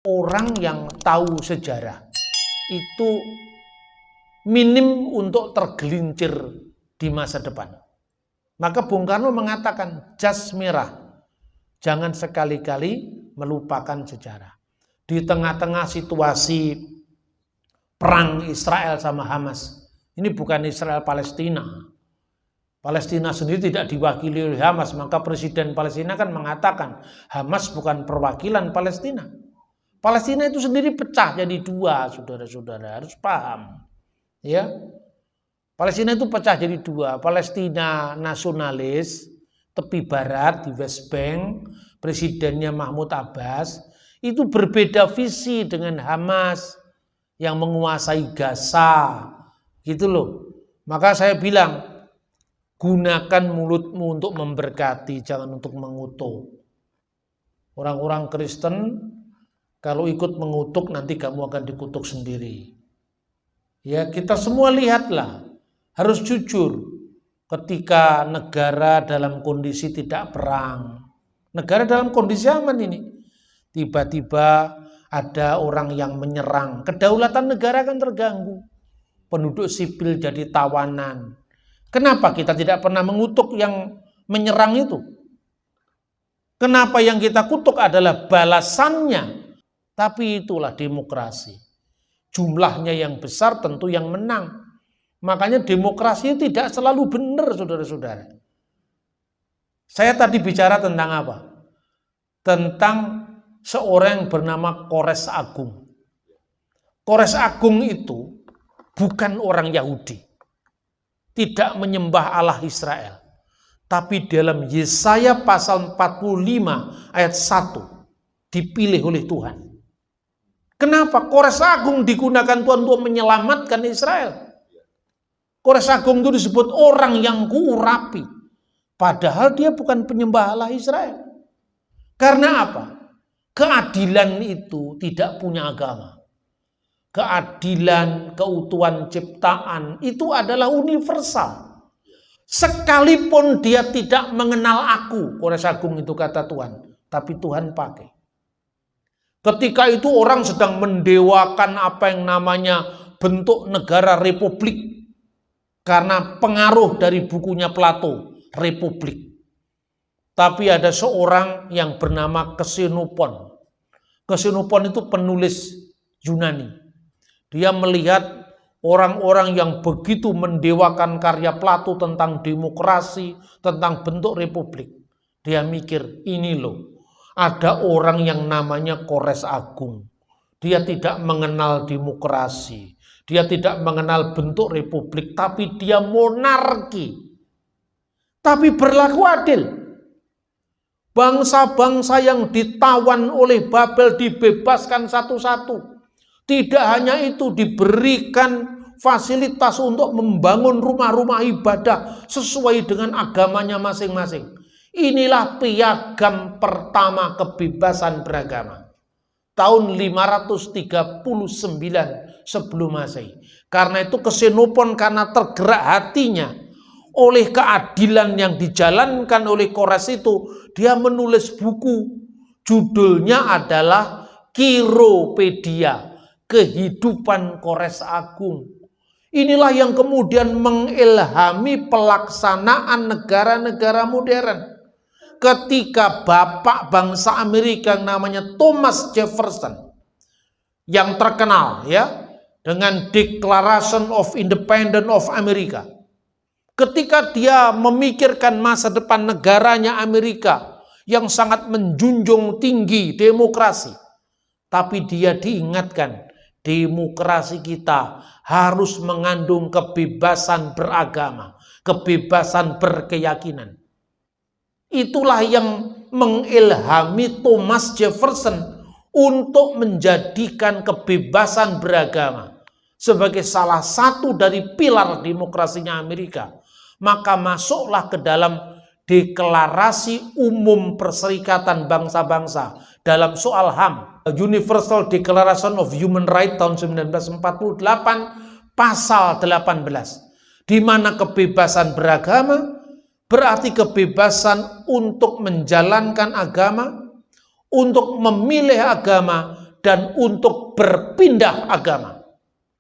orang yang tahu sejarah itu minim untuk tergelincir di masa depan. Maka Bung Karno mengatakan jas merah, jangan sekali-kali melupakan sejarah. Di tengah-tengah situasi perang Israel sama Hamas, ini bukan Israel Palestina. Palestina sendiri tidak diwakili oleh Hamas, maka Presiden Palestina kan mengatakan Hamas bukan perwakilan Palestina. Palestina itu sendiri pecah jadi dua, saudara-saudara harus paham. Ya, Palestina itu pecah jadi dua. Palestina nasionalis tepi barat di West Bank, presidennya Mahmud Abbas, itu berbeda visi dengan Hamas yang menguasai Gaza, gitu loh. Maka saya bilang, gunakan mulutmu untuk memberkati, jangan untuk mengutuk. Orang-orang Kristen kalau ikut mengutuk nanti kamu akan dikutuk sendiri. Ya, kita semua lihatlah, harus jujur ketika negara dalam kondisi tidak perang. Negara dalam kondisi aman ini. Tiba-tiba ada orang yang menyerang, kedaulatan negara akan terganggu. Penduduk sipil jadi tawanan. Kenapa kita tidak pernah mengutuk yang menyerang itu? Kenapa yang kita kutuk adalah balasannya? Tapi itulah demokrasi. Jumlahnya yang besar tentu yang menang. Makanya demokrasi tidak selalu benar, saudara-saudara. Saya tadi bicara tentang apa? Tentang seorang yang bernama Kores Agung. Kores Agung itu bukan orang Yahudi. Tidak menyembah Allah Israel. Tapi dalam Yesaya pasal 45 ayat 1 dipilih oleh Tuhan. Kenapa? Kores Agung digunakan Tuhan untuk menyelamatkan Israel. Kores Agung itu disebut orang yang kuurapi. Padahal dia bukan penyembah Allah Israel. Karena apa? Keadilan itu tidak punya agama. Keadilan, keutuhan ciptaan itu adalah universal. Sekalipun dia tidak mengenal aku, Kores Agung itu kata Tuhan. Tapi Tuhan pakai. Ketika itu orang sedang mendewakan apa yang namanya bentuk negara republik. Karena pengaruh dari bukunya Plato, Republik. Tapi ada seorang yang bernama Xenophon. Xenophon itu penulis Yunani. Dia melihat orang-orang yang begitu mendewakan karya Plato tentang demokrasi, tentang bentuk republik. Dia mikir, ini loh. Ada orang yang namanya Kores Agung. Dia tidak mengenal demokrasi. Dia tidak mengenal bentuk republik. Tapi dia monarki. Tapi berlaku adil. Bangsa-bangsa yang ditawan oleh Babel dibebaskan satu-satu. Tidak hanya itu, diberikan fasilitas untuk membangun rumah-rumah ibadah sesuai dengan agamanya masing-masing. Inilah piagam pertama kebebasan beragama. Tahun 539 sebelum Masehi. Karena itu Xenophon karena tergerak hatinya oleh keadilan yang dijalankan oleh Kores itu, dia menulis buku. Judulnya adalah Quiropedia, Kehidupan Kores Agung. Inilah yang kemudian mengilhami pelaksanaan negara-negara modern. Ketika bapak bangsa Amerika yang namanya Thomas Jefferson yang terkenal ya dengan Declaration of Independence of America, ketika dia memikirkan masa depan negaranya Amerika yang sangat menjunjung tinggi demokrasi, tapi dia diingatkan demokrasi kita harus mengandung kebebasan beragama, kebebasan berkeyakinan. Itulah yang mengilhami Thomas Jefferson untuk menjadikan kebebasan beragama sebagai salah satu dari pilar demokrasinya Amerika. Maka masuklah ke dalam Deklarasi Umum Perserikatan Bangsa-Bangsa dalam soal HAM, Universal Declaration of Human Rights tahun 1948 pasal 18, di mana kebebasan beragama berarti kebebasan untuk menjalankan agama, untuk memilih agama, dan untuk berpindah agama.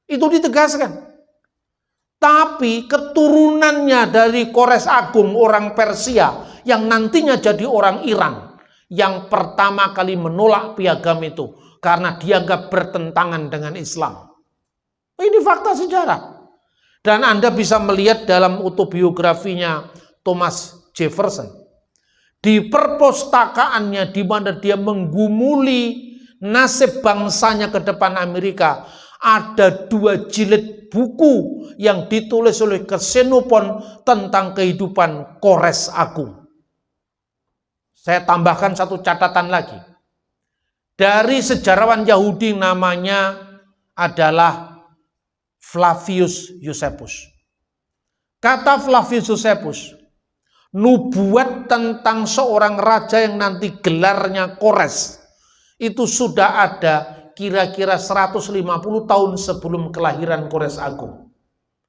Itu ditegaskan. Tapi keturunannya dari Kores Agung orang Persia yang nantinya jadi orang Iran yang pertama kali menolak piagam itu karena dianggap bertentangan dengan Islam. Ini fakta sejarah. Dan Anda bisa melihat dalam autobiografinya Thomas Jefferson. Di perpustakaannya di mana dia menggumuli nasib bangsanya ke depan Amerika, ada 2 jilid buku yang ditulis oleh Xenophon tentang kehidupan Kores Agung. Saya tambahkan satu catatan lagi. Dari sejarawan Yahudi namanya adalah Flavius Josephus. Kata Flavius Josephus, nubuat tentang seorang raja yang nanti gelarnya Kores itu sudah ada kira-kira 150 tahun sebelum kelahiran Kores Agung,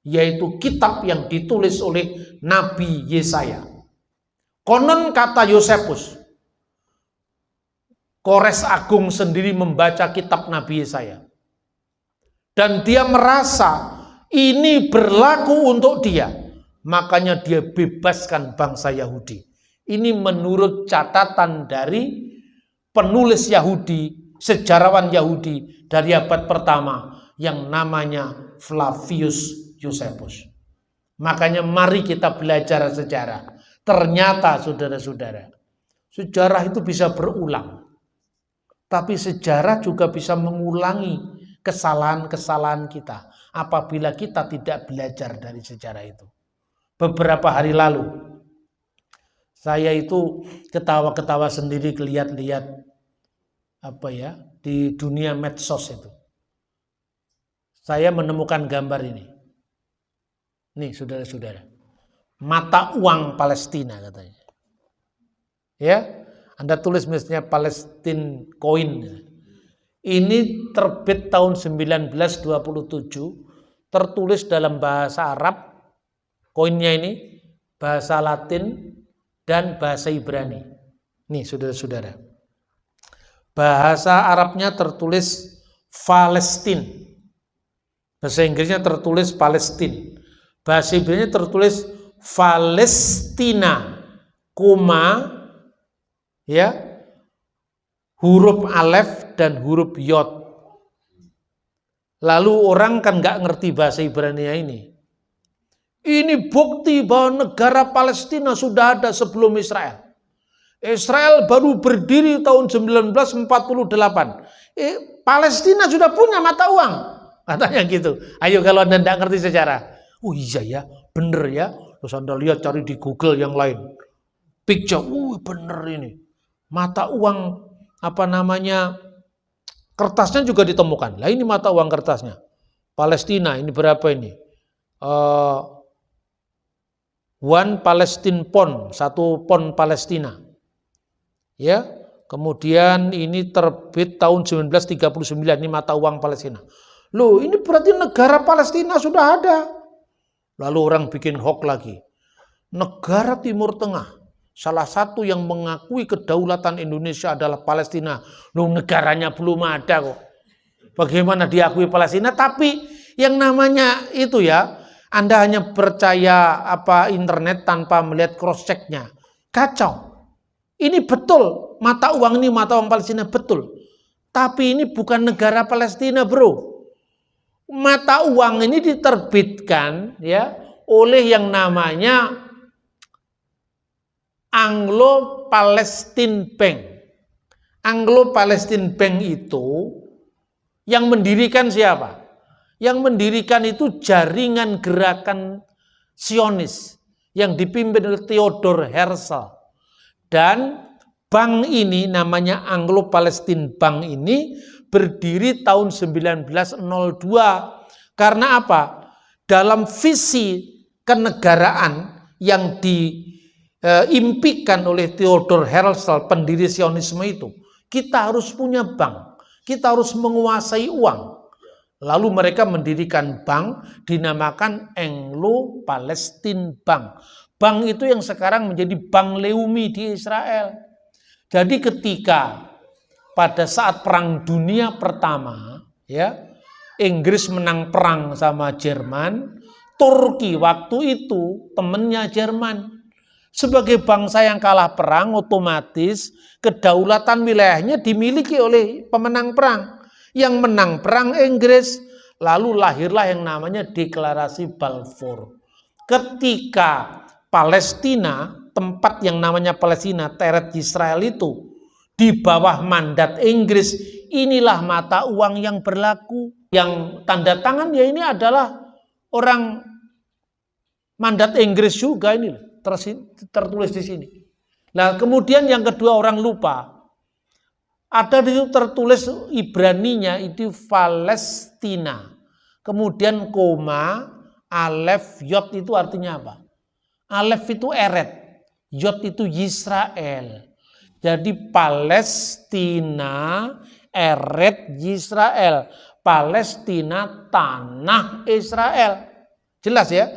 yaitu kitab yang ditulis oleh Nabi Yesaya. Konon kata Josephus, Kores Agung sendiri membaca kitab Nabi Yesaya dan dia merasa ini berlaku untuk dia, makanya dia bebaskan bangsa Yahudi. Ini menurut catatan dari penulis Yahudi, sejarawan Yahudi dari abad pertama yang namanya Flavius Josephus. Makanya mari kita belajar sejarah. Ternyata saudara-saudara, sejarah itu bisa berulang. Tapi sejarah juga bisa mengulangi kesalahan-kesalahan kita apabila kita tidak belajar dari sejarah itu. Beberapa hari lalu, saya itu ketawa-ketawa sendiri lihat-lihat di dunia medsos itu. Saya menemukan gambar ini. Nih saudara-saudara. Mata uang Palestina katanya. Ya, Anda tulis misalnya Palestine coin. Ini terbit tahun 1927, tertulis dalam bahasa Arab. Koinnya ini bahasa Latin dan bahasa Ibrani. Nih saudara-saudara. Bahasa Arabnya tertulis Palestine. Bahasa Inggrisnya tertulis Palestine. Bahasa Ibrani tertulis Palestina, huruf alef dan huruf yod. Lalu orang kan nggak ngerti bahasa Ibrania ini. Ini bukti bahwa negara Palestina sudah ada sebelum Israel. Israel baru berdiri tahun 1948. Palestina sudah punya mata uang, katanya gitu. Ayo kalau Anda nggak ngerti sejarah, oh iya ya, bener ya. Terus Anda lihat cari di Google yang lain. Picture, bener ini. Mata uang kertasnya juga ditemukan. Lah ini mata uang kertasnya. Palestina ini berapa ini? One Palestine Pound, 1 pound Palestina. Ya. Kemudian ini terbit tahun 1939, ini mata uang Palestina. Loh, ini berarti negara Palestina sudah ada. Lalu orang bikin hoax lagi. Negara Timur Tengah, salah satu yang mengakui kedaulatan Indonesia adalah Palestina. Loh, negaranya belum ada kok. Bagaimana diakui Palestina? Tapi yang namanya itu ya, Anda hanya percaya internet tanpa melihat cross check-nya. Kacau. Ini betul, mata uang Palestina betul. Tapi ini bukan negara Palestina, bro. Mata uang ini diterbitkan ya oleh yang namanya Anglo-Palestine Bank. Anglo-Palestine Bank itu yang mendirikan siapa? Yang mendirikan itu jaringan gerakan Zionis yang dipimpin oleh Theodor Herzl. Dan bank ini namanya Anglo-Palestine Bank ini berdiri tahun 1902. Karena apa? Dalam visi kenegaraan yang diimpikan oleh Theodor Herzl, pendiri Zionisme itu, kita harus punya bank, kita harus menguasai uang. Lalu mereka mendirikan bank dinamakan Anglo-Palestine Bank. Bank itu yang sekarang menjadi Bank Leumi di Israel. Jadi ketika pada saat Perang Dunia Pertama, ya, Inggris menang perang sama Jerman, Turki waktu itu temennya Jerman. Sebagai bangsa yang kalah perang, otomatis kedaulatan wilayahnya dimiliki oleh pemenang perang. Yang menang perang Inggris, lalu lahirlah yang namanya Deklarasi Balfour. Ketika Palestina, tempat yang namanya Palestina, Teret Israel itu, di bawah mandat Inggris, inilah mata uang yang berlaku. Yang tanda tangan ya ini adalah orang mandat Inggris juga, ini tertulis di sini. Nah, kemudian yang kedua orang lupa. Ada di situ tertulis Ibraninya itu Palestina. Kemudian koma, alef, yod itu artinya apa? Alef itu eret, yod itu Yisrael. Jadi Palestina, eret Yisrael. Palestina, tanah Israel. Jelas ya?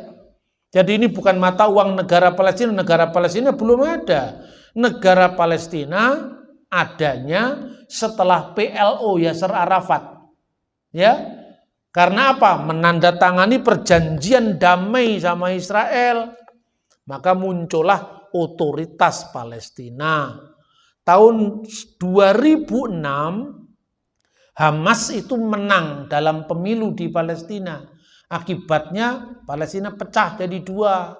Jadi ini bukan mata uang negara Palestina. Negara Palestina belum ada. Negara Palestina adanya setelah PLO Yasser Arafat. Ya. Karena apa? Menandatangani perjanjian damai sama Israel. Maka muncullah otoritas Palestina. Tahun 2006 Hamas itu menang dalam pemilu di Palestina. Akibatnya Palestina pecah jadi dua.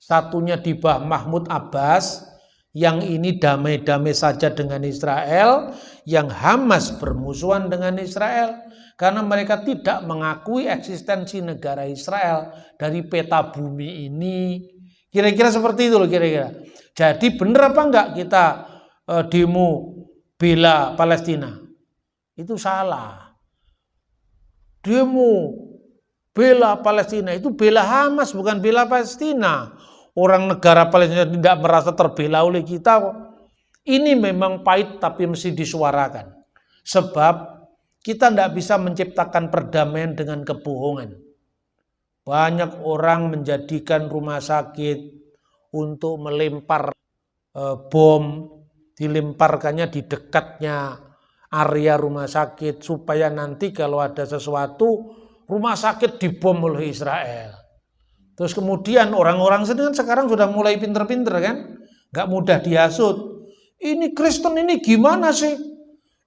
Satunya di bawah Mahmud Abbas, yang ini damai-damai saja dengan Israel, yang Hamas bermusuhan dengan Israel, karena mereka tidak mengakui eksistensi negara Israel dari peta bumi ini. Kira-kira seperti itu loh kira-kira. Jadi benar apa enggak kita demo bela Palestina? Itu salah. Demo bela Palestina itu bela Hamas, bukan bela Palestina. Orang negara Palestina tidak merasa terbela oleh kita kok. Ini memang pahit tapi mesti disuarakan. Sebab kita tidak bisa menciptakan perdamaian dengan kebohongan. Banyak orang menjadikan rumah sakit untuk melempar bom, dilemparkannya di dekatnya area rumah sakit supaya nanti kalau ada sesuatu rumah sakit dibom oleh Israel. Terus kemudian orang-orang sendiri sekarang sudah mulai pinter-pinter kan, nggak mudah dihasut. Ini Kristen ini gimana sih?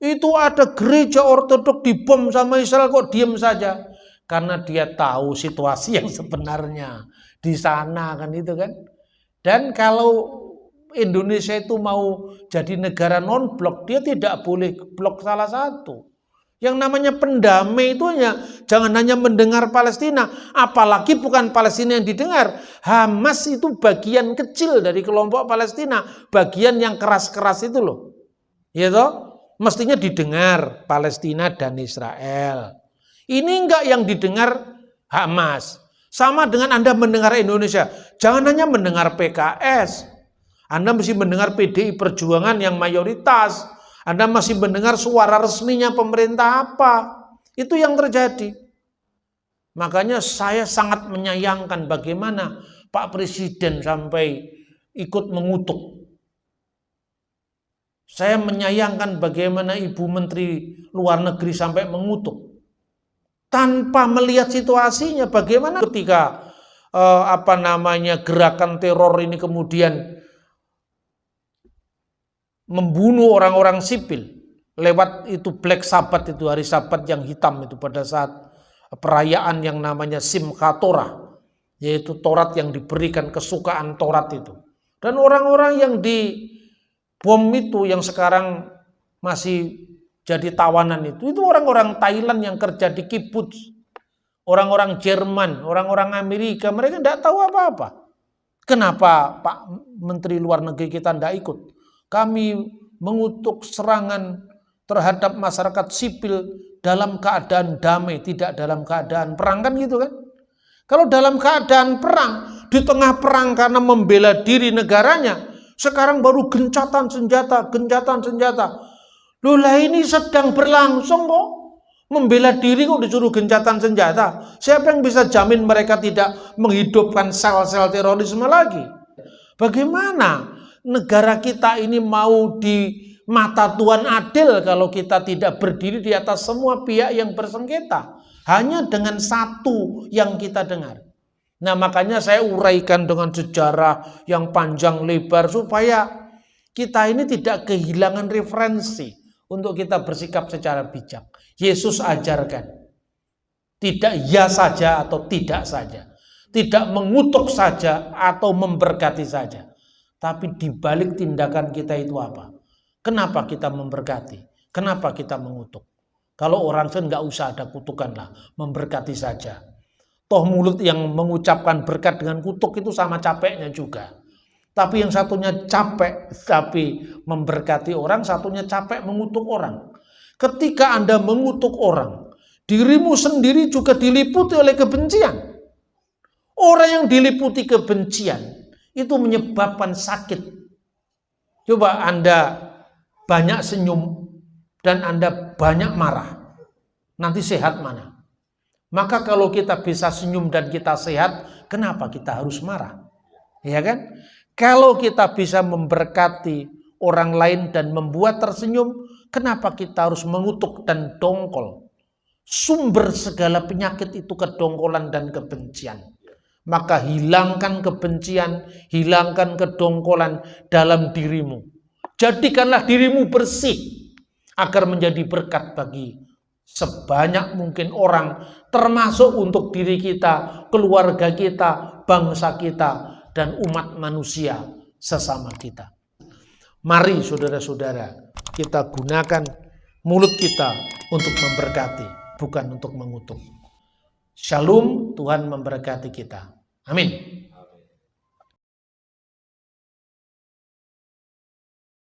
Itu ada gereja ortodok dibom sama Israel kok diem saja? Karena dia tahu situasi yang sebenarnya di sana kan itu kan. Dan kalau Indonesia itu mau jadi negara non-blok, dia tidak boleh blok salah satu. Yang namanya pendamai itu jangan hanya mendengar Palestina, apalagi bukan Palestina yang didengar. Hamas itu bagian kecil dari kelompok Palestina, bagian yang keras-keras itu loh. Ya toh? Mestinya didengar Palestina dan Israel. Ini enggak yang didengar Hamas. Sama dengan Anda mendengar Indonesia, jangan hanya mendengar PKS. Anda mesti mendengar PDI Perjuangan yang mayoritas. Anda masih mendengar suara resminya pemerintah apa. Itu yang terjadi. Makanya saya sangat menyayangkan bagaimana Pak Presiden sampai ikut mengutuk. Saya menyayangkan bagaimana Ibu Menteri Luar Negeri sampai mengutuk. Tanpa melihat situasinya bagaimana ketika gerakan teror ini kemudian membunuh orang-orang sipil lewat itu Black Sabbath, itu hari Sabat yang hitam itu pada saat perayaan yang namanya Simchat Torah, yaitu Taurat yang diberikan kesukaan Taurat itu. Dan orang-orang yang di bom itu yang sekarang masih jadi tawanan itu orang-orang Thailand yang kerja di kibbutz, orang-orang Jerman, orang-orang Amerika, mereka tidak tahu apa-apa. Kenapa Pak Menteri Luar Negeri kita tidak ikut? Kami mengutuk serangan terhadap masyarakat sipil dalam keadaan damai, tidak dalam keadaan perang, kan gitu kan? Kalau dalam keadaan perang, di tengah perang karena membela diri negaranya, sekarang baru gencatan senjata. Loh lah ini sedang berlangsung kok. Membela diri kok disuruh gencatan senjata. Siapa yang bisa jamin mereka tidak menghidupkan sel-sel terorisme lagi? Bagaimana negara kita ini mau mata Tuhan adil kalau kita tidak berdiri di atas semua pihak yang bersengketa. Hanya dengan satu yang kita dengar. Nah, makanya saya uraikan dengan sejarah yang panjang lebar supaya kita ini tidak kehilangan referensi untuk kita bersikap secara bijak. Yesus ajarkan, tidak ya saja atau tidak saja. Tidak mengutuk saja atau memberkati saja. Tapi di balik tindakan kita itu apa? Kenapa kita memberkati? Kenapa kita mengutuk? Kalau orang kan nggak usah ada kutukan lah, memberkati saja. Toh mulut yang mengucapkan berkat dengan kutuk itu sama capeknya juga. Tapi yang satunya capek tapi memberkati orang, satunya capek mengutuk orang. Ketika Anda mengutuk orang, dirimu sendiri juga diliputi oleh kebencian. Orang yang diliputi kebencian itu menyebabkan sakit. Coba Anda banyak senyum dan Anda banyak marah, nanti sehat mana? Maka kalau kita bisa senyum dan kita sehat, kenapa kita harus marah? Ya kan? Kalau kita bisa memberkati orang lain dan membuat tersenyum, kenapa kita harus mengutuk dan dongkol? Sumber segala penyakit itu kedongkolan dan kebencian. Maka hilangkan kebencian, hilangkan kedongkolan dalam dirimu. Jadikanlah dirimu bersih agar menjadi berkat bagi sebanyak mungkin orang, termasuk untuk diri kita, keluarga kita, bangsa kita, dan umat manusia sesama kita. Mari saudara-saudara, kita gunakan mulut kita untuk memberkati, bukan untuk mengutuk. Shalom, Tuhan memberkati kita. Amin.